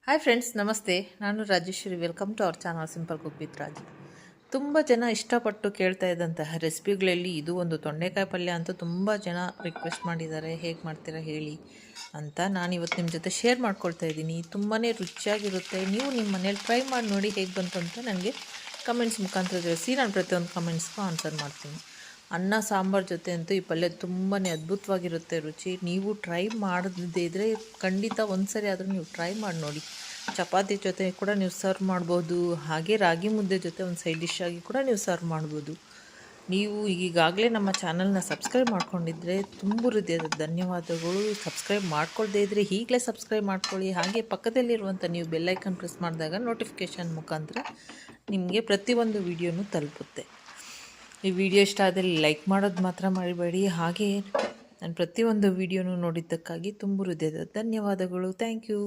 Hi friends, ನಮಸ್ತೆ. ನಾನು Rajeshwari. Welcome to our channel simple cook with Raj. ತುಂಬ ಜನ ಇಷ್ಟಪಟ್ಟು ಕೇಳ್ತಾ ಇದ್ದಂತಹ ರೆಸಿಪಿಗಳಲ್ಲಿ ಇದು ಒಂದು. ತೊಂಡೆಕಾಯಿ ಪಲ್ಯ ಅಂತೂ ತುಂಬ ಜನ ರಿಕ್ವೆಸ್ಟ್ ಮಾಡಿದ್ದಾರೆ, ಹೇಗೆ ಮಾಡ್ತೀರಾ ಹೇಳಿ ಅಂತ. ನಾನಿವತ್ತು ನಿಮ್ಮ ಜೊತೆ ಶೇರ್ ಮಾಡ್ಕೊಳ್ತಾ ಇದ್ದೀನಿ. ತುಂಬಾ ರುಚಿಯಾಗಿರುತ್ತೆ. ನೀವು ನಿಮ್ಮ ಮನೇಲಿ ಟ್ರೈ ಮಾಡಿ ನೋಡಿ ಹೇಗೆ ಬಂತು ಅಂತ ನನಗೆ ಕಮೆಂಟ್ಸ್ ಮುಖಾಂತರ ತಿಳಿಸಿ. ನಾನು ಪ್ರತಿಯೊಂದು ಕಮೆಂಟ್ಸ್ಗೂ ಆನ್ಸರ್ ಮಾಡ್ತೀನಿ. ಅನ್ನ ಸಾಂಬಾರು ಜೊತೆ ಅಂತೂ ಈ ಪಲ್ಯ ತುಂಬಾ ಅದ್ಭುತವಾಗಿರುತ್ತೆ ರುಚಿ. ನೀವು ಟ್ರೈ ಮಾಡದೇ ಇದ್ದರೆ ಖಂಡಿತ ಒಂದು ಸರಿ ಆದರೂ ನೀವು ಟ್ರೈ ಮಾಡಿ ನೋಡಿ. ಚಪಾತಿ ಜೊತೆ ಕೂಡ ನೀವು ಸರ್ವ್ ಮಾಡ್ಬೋದು, ಹಾಗೆ ರಾಗಿ ಮುದ್ದೆ ಜೊತೆ ಒಂದು ಸೈಡ್ ಡಿಶ್ ಆಗಿ ಕೂಡ ನೀವು ಸರ್ವ್ ಮಾಡ್ಬೋದು. ನೀವು ಈಗಾಗಲೇ ನಮ್ಮ ಚಾನಲ್ನ ಸಬ್ಸ್ಕ್ರೈಬ್ ಮಾಡ್ಕೊಂಡಿದ್ದರೆ ತುಂಬ ಹೃದಯದ ಧನ್ಯವಾದಗಳು. ಸಬ್ಸ್ಕ್ರೈಬ್ ಮಾಡ್ಕೊಳ್ದೇ ಇದ್ದರೆ ಈಗಲೇ ಸಬ್ಸ್ಕ್ರೈಬ್ ಮಾಡ್ಕೊಳ್ಳಿ. ಹಾಗೆ ಪಕ್ಕದಲ್ಲಿರುವಂಥ ನೀವು ಬೆಲ್ಲೈಕನ್ ಪ್ರೆಸ್ ಮಾಡಿದಾಗ ನೋಟಿಫಿಕೇಷನ್ ಮುಖಾಂತರ ನಿಮಗೆ ಪ್ರತಿಯೊಂದು ವಿಡಿಯೋನೂ ತಲುಪುತ್ತೆ. ಈ ವಿಡಿಯೋ ಇಷ್ಟ ಆದರೆ ಲೈಕ್ ಮಾಡೋದು ಮಾತ್ರ ಮರಿಬೇಡಿ. ಹಾಗೆ ನಾನು ಪ್ರತಿಯೊಂದು ವಿಡಿಯೋನೂ ನೋಡಿದ್ದಕ್ಕಾಗಿ ತುಂಬ ಹೃದಯದ ಧನ್ಯವಾದಗಳು. Thank you.